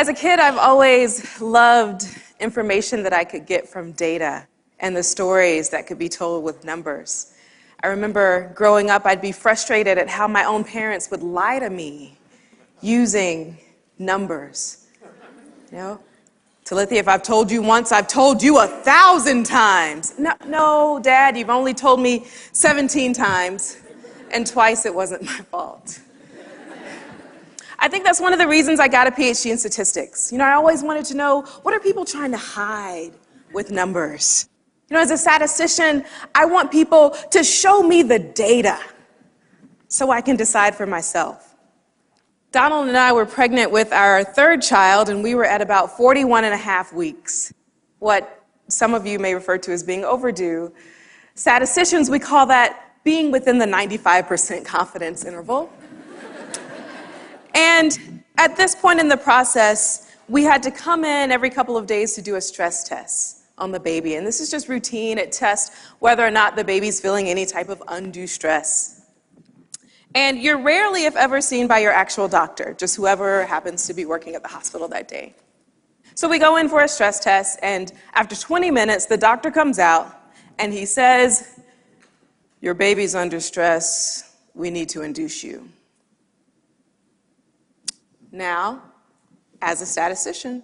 As a kid, I've always loved information that I could get from data and the stories that could be told with numbers. I remember growing up, I'd be frustrated at how my own parents would lie to me using numbers. You know, Talithia, if I've told you once, I've told you 1,000 times. No, Dad, you've only told me 17 times, and twice it wasn't my fault. I think that's one of the reasons I got a PhD in statistics. You know, I always wanted to know, what are people trying to hide with numbers? You know, as a statistician, I want people to show me the data so I can decide for myself. Donald and I were pregnant with our third child, and we were at about 41 and a half weeks, what some of you may refer to as being overdue. Statisticians, we call that being within the 95% confidence interval. And at this point in the process, we had to come in every couple of days to do a stress test on the baby. And this is just routine. It tests whether or not the baby's feeling any type of undue stress. And you're rarely, if ever, seen by your actual doctor, just whoever happens to be working at the hospital that day. So we go in for a stress test, and after 20 minutes, the doctor comes out, and he says, "Your baby's under stress. We need to induce you." Now, as a statistician,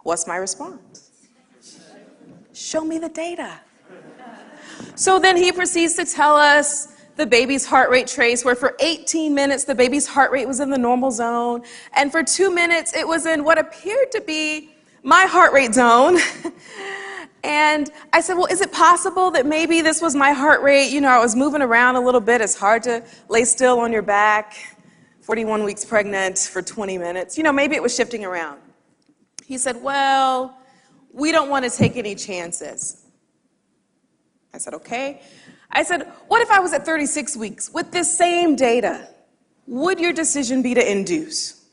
what's my response? Show me the data. So then he proceeds to tell us the baby's heart rate trace, where for 18 minutes the baby's heart rate was in the normal zone, and for 2 minutes it was in what appeared to be my heart rate zone. And I said, well, is it possible that maybe this was my heart rate? You know, I was moving around a little bit. It's hard to lay still on your back. 41 weeks pregnant for 20 minutes. You know, maybe it was shifting around. He said, well, we don't want to take any chances. I said, okay. I said, what if I was at 36 weeks with this same data? Would your decision be to induce?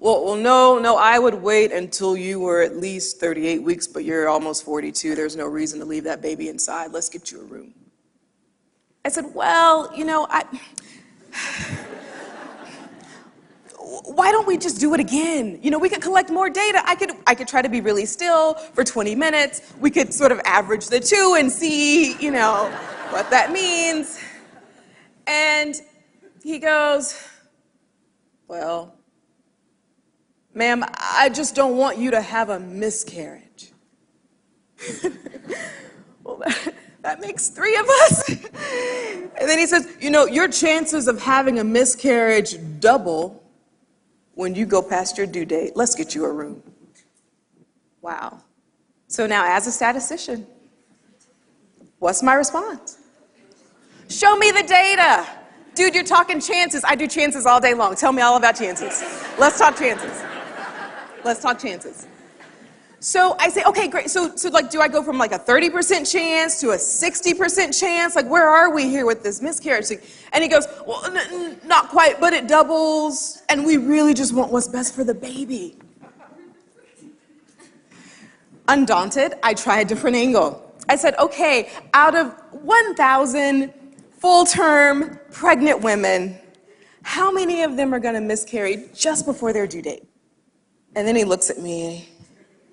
Well, no, I would wait until you were at least 38 weeks, but you're almost 42. There's no reason to leave that baby inside. Let's get you a room. I said, well, you know, why don't we just do it again? You know, we could collect more data. I could try to be really still for 20 minutes. We could sort of average the two and see, you know, what that means. And he goes, well, ma'am, I just don't want you to have a miscarriage. Well, that makes 3 of us. And then he says, you know, your chances of having a miscarriage double when you go past your due date. Let's get you a room. Wow. So now, as a statistician, what's my response? Show me the data. Dude, you're talking chances. I do chances all day long. Tell me all about chances. Let's talk chances. Let's talk chances. So I say, okay, great. So like, do I go from like a 30% chance to a 60% chance? Like, where are we here with this miscarriage thing? And he goes, well, not quite, but it doubles. And we really just want what's best for the baby. Undaunted, I tried a different angle. I said, okay, out of 1,000 full-term pregnant women, how many of them are going to miscarry just before their due date? And then he looks at me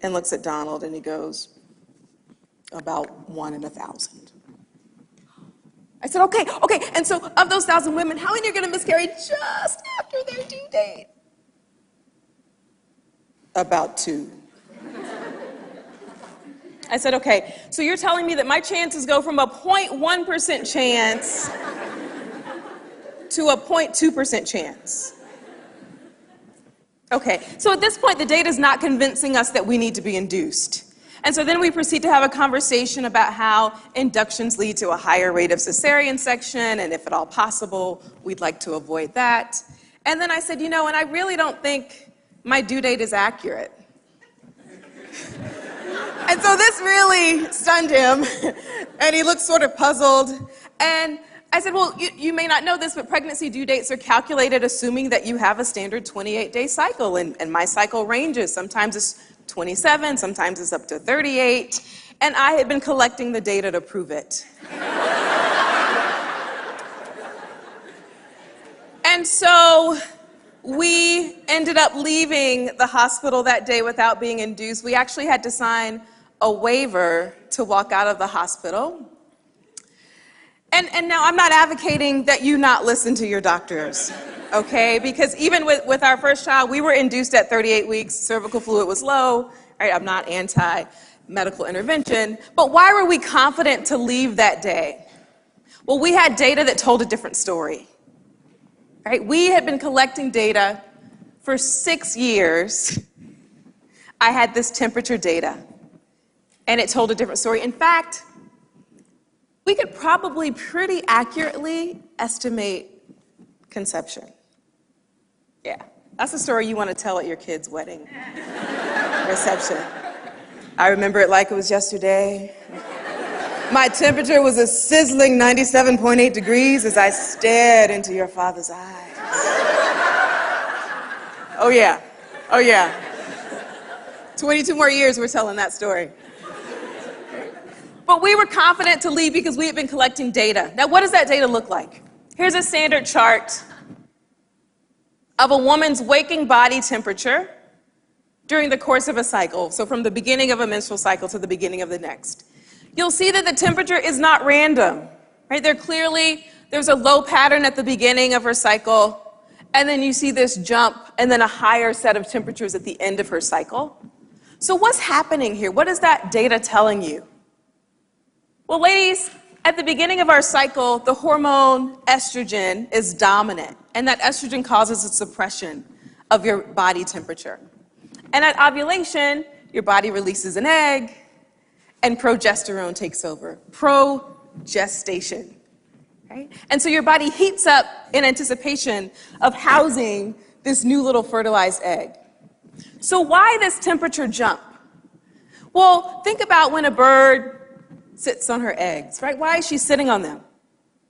and looks at Donald, and he goes, about 1 in 1,000. I said, okay. And so of those 1,000 women, how many are going to miscarry just after their due date? About 2. I said, okay, so you're telling me that my chances go from a 0.1% chance to a 0.2% chance. Okay, so at this point, the data is not convincing us that we need to be induced. And so then we proceed to have a conversation about how inductions lead to a higher rate of cesarean section, and if at all possible, we'd like to avoid that. And then I said, you know, and I really don't think my due date is accurate. And so this really stunned him, and he looked sort of puzzled. And I said, well, you may not know this, but pregnancy due dates are calculated assuming that you have a standard 28-day cycle, and my cycle ranges. Sometimes it's 27, sometimes it's up to 38, and I had been collecting the data to prove it. And so We ended up leaving the hospital that day without being induced. We actually had to sign a waiver to walk out of the hospital. And now I'm not advocating that you not listen to your doctors, okay? Because even with our first child, we were induced at 38 weeks. Cervical fluid was low, right? I'm not anti-medical intervention. But why were we confident to leave that day? Well, we had data that told a different story, right? We had been collecting data for 6 years. I had this temperature data, and it told a different story. In fact, we could probably pretty accurately estimate conception. Yeah, that's a story you want to tell at your kid's wedding reception. I remember it like it was yesterday. My temperature was a sizzling 97.8 degrees as I stared into your father's eyes. Oh yeah, oh yeah. 22 more years we're telling that story. But we were confident to leave because we had been collecting data. Now, what does that data look like? Here's a standard chart of a woman's waking body temperature during the course of a cycle. So from the beginning of a menstrual cycle to the beginning of the next. You'll see that the temperature is not random, right? There's a low pattern at the beginning of her cycle, and then you see this jump, and then a higher set of temperatures at the end of her cycle. So what's happening here? What is that data telling you? Well, ladies, at the beginning of our cycle, the hormone estrogen is dominant, and that estrogen causes a suppression of your body temperature. And at ovulation, your body releases an egg, and progesterone takes over. Progestation, right? And so your body heats up in anticipation of housing this new little fertilized egg. So why this temperature jump? Well, think about when a bird sits on her eggs, right? Why is she sitting on them?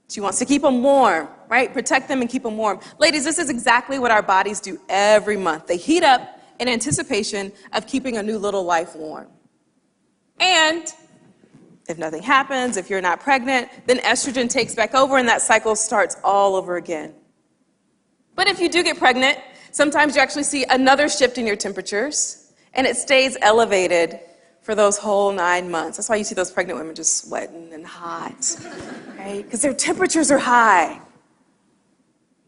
She wants to keep them warm, right? Protect them and keep them warm. Ladies, this is exactly what our bodies do every month. They heat up in anticipation of keeping a new little life warm. And if nothing happens, if you're not pregnant, then estrogen takes back over and that cycle starts all over again. But if you do get pregnant, sometimes you actually see another shift in your temperatures, and it stays elevated for those whole 9 months. That's why you see those pregnant women just sweating and hot, right? Because their temperatures are high.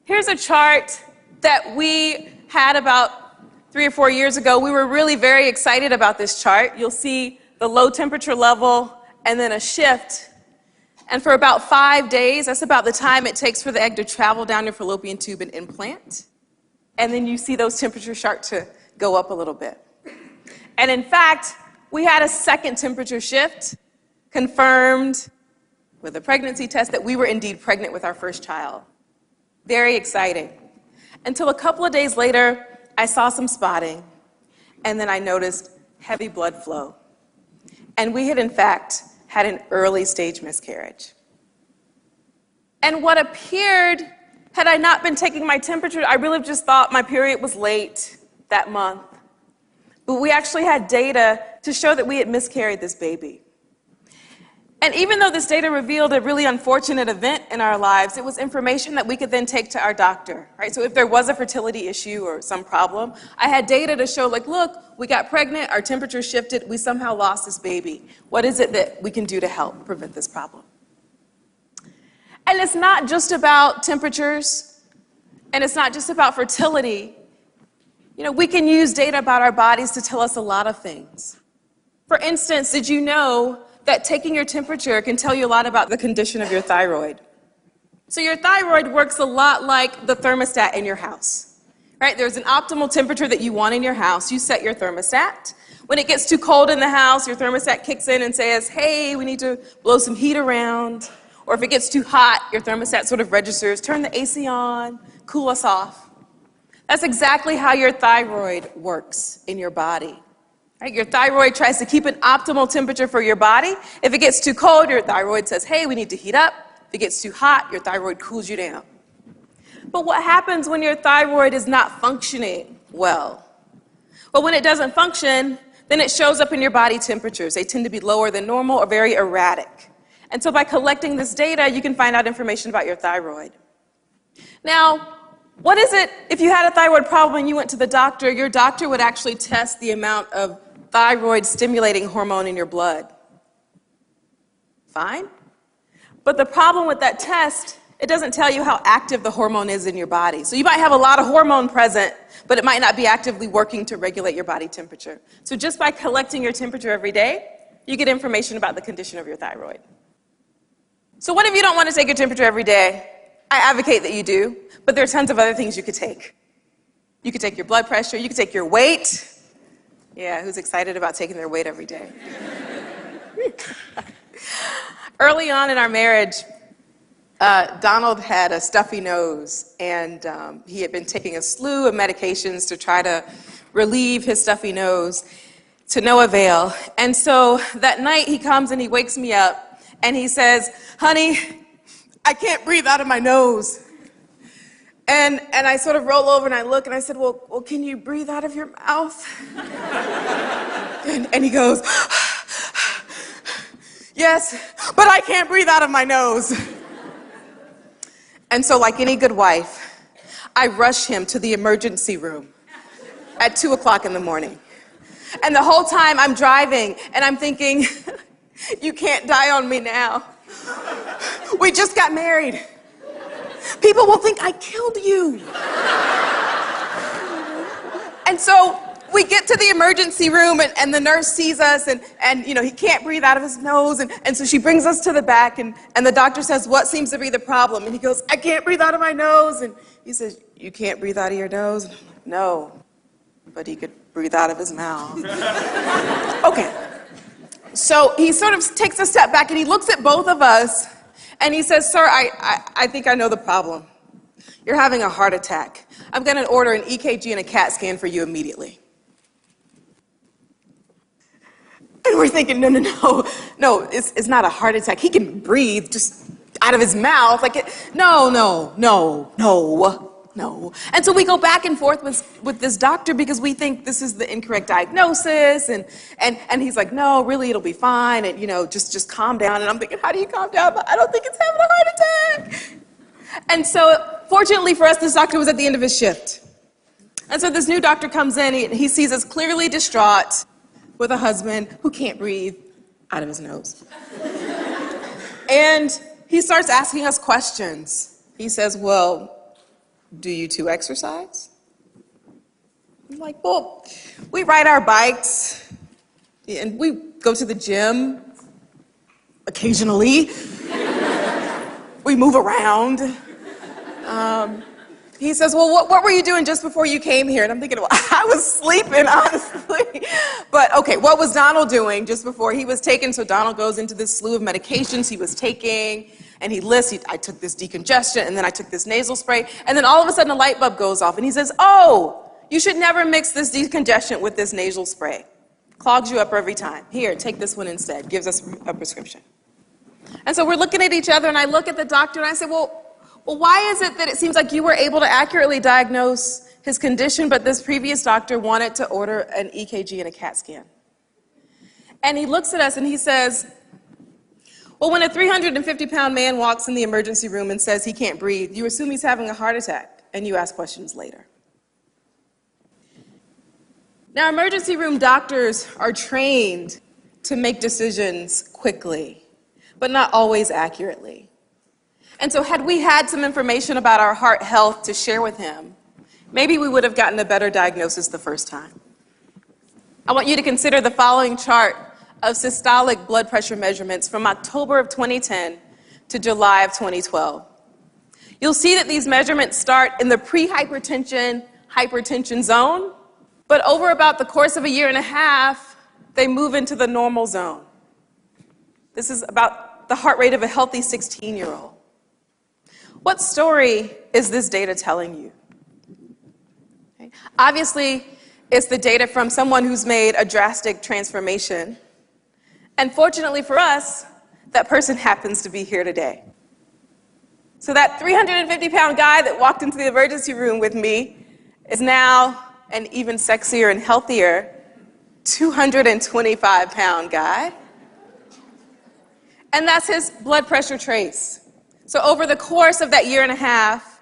Here's a chart that we had about 3 or 4 years ago. We were really very excited about this chart. You'll see the low temperature level and then a shift. And for about 5 days, that's about the time it takes for the egg to travel down your fallopian tube and implant. And then you see those temperatures start to go up a little bit. And in fact, we had a second temperature shift confirmed with a pregnancy test that we were indeed pregnant with our first child. Very exciting. Until a couple of days later, I saw some spotting, and then I noticed heavy blood flow. And we had, in fact, had an early stage miscarriage. And what appeared, had I not been taking my temperature, I really just thought my period was late that month. But we actually had data to show that we had miscarried this baby. And even though this data revealed a really unfortunate event in our lives, it was information that we could then take to our doctor, right? So if there was a fertility issue or some problem, I had data to show, like, look, we got pregnant, our temperature shifted, we somehow lost this baby. What is it that we can do to help prevent this problem? And it's not just about temperatures, and it's not just about fertility. You know, we can use data about our bodies to tell us a lot of things. For instance, did you know that taking your temperature can tell you a lot about the condition of your thyroid? So your thyroid works a lot like the thermostat in your house, right? There's an optimal temperature that you want in your house. You set your thermostat. When it gets too cold in the house, your thermostat kicks in and says, hey, we need to blow some heat around. Or if it gets too hot, your thermostat sort of registers, turn the AC on, cool us off. That's exactly how your thyroid works in your body. Right? Your thyroid tries to keep an optimal temperature for your body. If it gets too cold, your thyroid says, hey, we need to heat up. If it gets too hot, your thyroid cools you down. But what happens when your thyroid is not functioning well? Well, when it doesn't function, then it shows up in your body temperatures. They tend to be lower than normal or very erratic. And so by collecting this data, you can find out information about your thyroid. Now, What is it if you had a thyroid problem and you went to the doctor, your doctor would actually test the amount of thyroid-stimulating hormone in your blood? Fine. But the problem with that test, it doesn't tell you how active the hormone is in your body. So you might have a lot of hormone present, but it might not be actively working to regulate your body temperature. So just by collecting your temperature every day, you get information about the condition of your thyroid. So what if you don't want to take your temperature every day? I advocate that you do, but there are tons of other things you could take. You could take your blood pressure, you could take your weight. Yeah, who's excited about taking their weight every day? Early on in our marriage, Donald had a stuffy nose, and he had been taking a slew of medications to try to relieve his stuffy nose, to no avail. And so that night he comes and he wakes me up, and he says, "Honey, I can't breathe out of my nose." And I sort of roll over and I look and I said, well, can you breathe out of your mouth? and he goes, "Yes, but I can't breathe out of my nose." And so like any good wife, I rush him to the emergency room at 2 o'clock in the morning. And the whole time I'm driving and I'm thinking, you can't die on me now. We just got married. People will think I killed you. And so we get to the emergency room and the nurse sees us and he can't breathe out of his nose. And so she brings us to the back and the doctor says, "What seems to be the problem?" And he goes, "I can't breathe out of my nose." And he says, "You can't breathe out of your nose?" And I'm like, "No, but he could breathe out of his mouth." Okay. So he sort of takes a step back and he looks at both of us and he says, "Sir, I think I know the problem. You're having a heart attack. I'm going to order an EKG and a CAT scan for you immediately." And we're thinking, no, it's not a heart attack. He can breathe just out of his mouth. No. And so we go back and forth with this doctor because we think this is the incorrect diagnosis. And he's like, "No, really, it'll be fine. And, just calm down." And I'm thinking, how do you calm down? But I don't think it's having a heart attack. And so fortunately for us, this doctor was at the end of his shift. And so this new doctor comes in. He sees us clearly distraught with a husband who can't breathe out of his nose. And he starts asking us questions. He says, "Well, do you two exercise?" I'm like, "Well, we ride our bikes and we go to the gym occasionally. We move around." He says, "Well, what were you doing just before you came here?" And I'm thinking, well, I was sleeping, honestly. But okay, what was Donald doing just before he was taken? So Donald goes into this slew of medications he was taking. And he lists, I took this decongestion, and then I took this nasal spray, and then all of a sudden a light bulb goes off, and he says, "Oh, you should never mix this decongestant with this nasal spray. Clogs you up every time. Here, take this one instead." Gives us a prescription. And so we're looking at each other, and I look at the doctor, and I say, well, why is it that it seems like you were able to accurately diagnose his condition, but this previous doctor wanted to order an EKG and a CAT scan? And he looks at us, and he says, "Well, when a 350-pound man walks in the emergency room and says he can't breathe, you assume he's having a heart attack, and you ask questions later." Now, emergency room doctors are trained to make decisions quickly, but not always accurately. And so had we had some information about our heart health to share with him, maybe we would have gotten a better diagnosis the first time. I want you to consider the following chart of systolic blood pressure measurements from October of 2010 to July of 2012. You'll see that these measurements start in the pre-hypertension zone, but over about the course of a year and a half, they move into the normal zone. This is about the heart rate of a healthy 16-year-old. What story is this data telling you? Okay. Obviously, it's the data from someone who's made a drastic transformation. And fortunately for us, that person happens to be here today. So that 350-pound guy that walked into the emergency room with me is now an even sexier and healthier 225-pound guy. And that's his blood pressure trace. So over the course of that year and a half,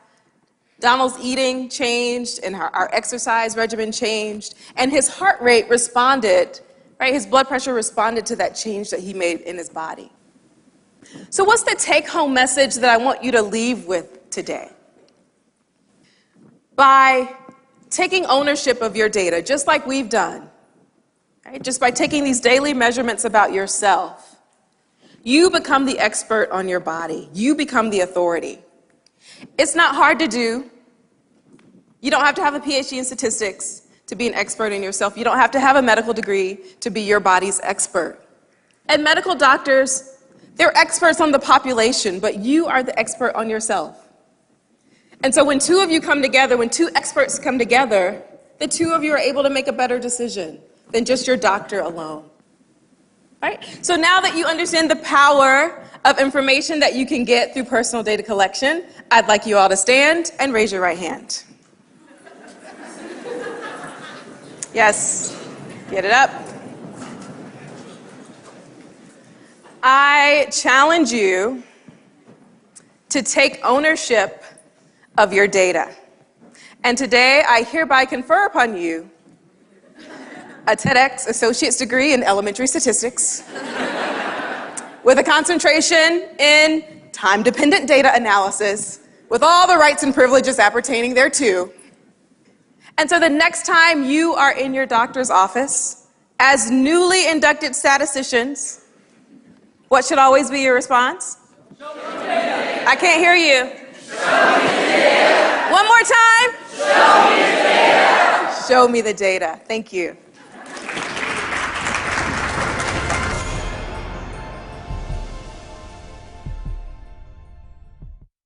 Donald's eating changed, and our exercise regimen changed, and his heart rate responded, right? His blood pressure responded to that change that he made in his body. So what's the take-home message that I want you to leave with today? By taking ownership of your data, just like we've done, right? Just by taking these daily measurements about yourself, you become the expert on your body. You become the authority. It's not hard to do. You don't have to have a PhD in statistics to be an expert in yourself. You don't have to have a medical degree to be your body's expert. And medical doctors, they're experts on the population, but you are the expert on yourself. And so when two of you come together, when two experts come together, the two of you are able to make a better decision than just your doctor alone. Right? So now that you understand the power of information that you can get through personal data collection, I'd like you all to stand and raise your right hand. Yes, get it up. I challenge you to take ownership of your data. And today, I hereby confer upon you a TEDx associate's degree in elementary statistics with a concentration in time-dependent data analysis with all the rights and privileges appertaining thereto. And so the next time you are in your doctor's office as newly inducted statisticians, what should always be your response? Show me the data. I can't hear you. Show me the data. One more time. Show me the data. Show me the data. Thank you.